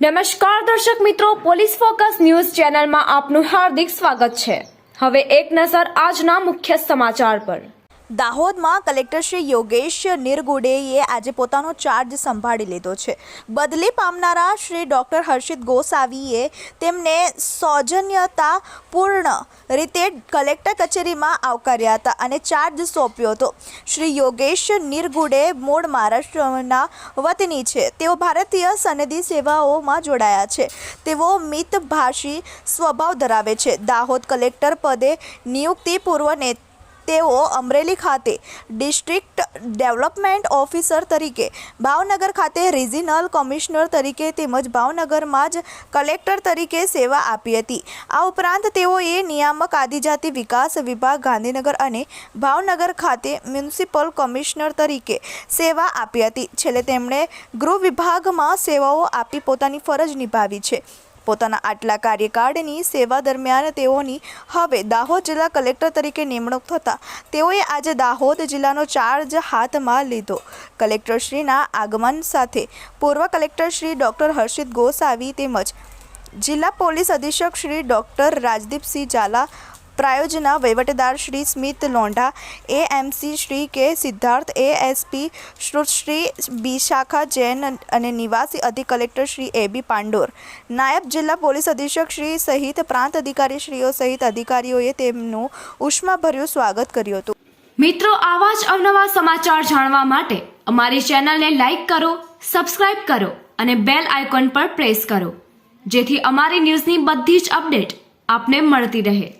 નમસ્કાર દર્શક મિત્રો, પોલીસ ફોકસ ન્યૂઝ ચેનલમાં આપનું હાર્દિક સ્વાગત છે। હવે એક નજર આજના મુખ્ય સમાચાર પર। દાહોદમાં કલેક્ટર શ્રી યોગેશ નિરગુડેએ આજે પોતાનો ચાર્જ સંભાળી લીધો છે। બદલી પામનારા શ્રી ડોક્ટર હર્ષિત ગોસાવીએ તેમને સૌજન્યતાપૂર્ણ રીતે કલેક્ટર કચેરીમાં આવકાર્યા હતા અને ચાર્જ સોંપ્યો હતો। શ્રી યોગેશ નિરગુડે મૂળ મહારાષ્ટ્રના વતની છે। તેઓ ભારતીય સનદી સેવાઓમાં જોડાયા છે। તેઓ મિતભાષી સ્વભાવ ધરાવે છે। દાહોદ કલેક્ટર પદે નિયુક્તિ પૂર્વ તેઓ અમરેલી ખાતે ડિસ્ટ્રિક્ટ ડેવલપમેન્ટ ઓફિસર તરીકે, ભાવનગર ખાતે રિજિનલ કમિશનર તરીકે તેમજ ભાવનગરમાં જ કલેક્ટર તરીકે સેવા આપી હતી। આ ઉપરાંત તેઓએ નિયામક આદિજાતિ વિકાસ વિભાગ ગાંધીનગર અને ભાવનગર ખાતે મ્યુનિસિપલ કમિશનર તરીકે સેવા આપી હતી। છેલ્લે તેમણે ગૃહ વિભાગમાં સેવાઓ આપી પોતાની ફરજ નિભાવી છે। પોતાના આટલા કાર્યકાળની સેવા દરમિયાન તેઓની હવે દાહોદ જિલ્લા કલેક્ટર તરીકે નિમણૂક થતાં તેઓએ આજે દાહોદ જિલ્લાનો ચાર્જ હાથમાં લીધો। કલેક્ટરશ્રીના આગમન સાથે પૂર્વ કલેક્ટર શ્રી ડોક્ટર હર્ષિત ગોસાવી તેમજ જિલ્લા પોલીસ અધિક્ષક શ્રી ડોક્ટર રાજદીપસિંહ ઝાલા, પ્રાયોજના વહીવટદાર શ્રી સ્મિત લોંઢા, એએમસી શ્રી કે સિદ્ધાર્થ, એએસપી શ્રી બિશાખા જૈન અને નિવાસી અધિક કલેક્ટર શ્રી એબી પાંડોર, નાયબ જિલ્લા પોલીસ અધિક્ષક શ્રી સહિત પ્રાંત અધિકારીશ્રીઓ સહિત અધિકારીઓએ તેમનું ઉષ્માભર્યું સ્વાગત કર્યું હતું। મિત્રો, આવા જ અવનવા સમાચાર જાણવા માટે અમારી ચેનલને લાઈક કરો, સબસ્ક્રાઇબ કરો અને બેલ આઇકોન પર પ્રેસ કરો, જેથી અમારી ન્યૂઝની બધી જ અપડેટ આપને મળતી રહે।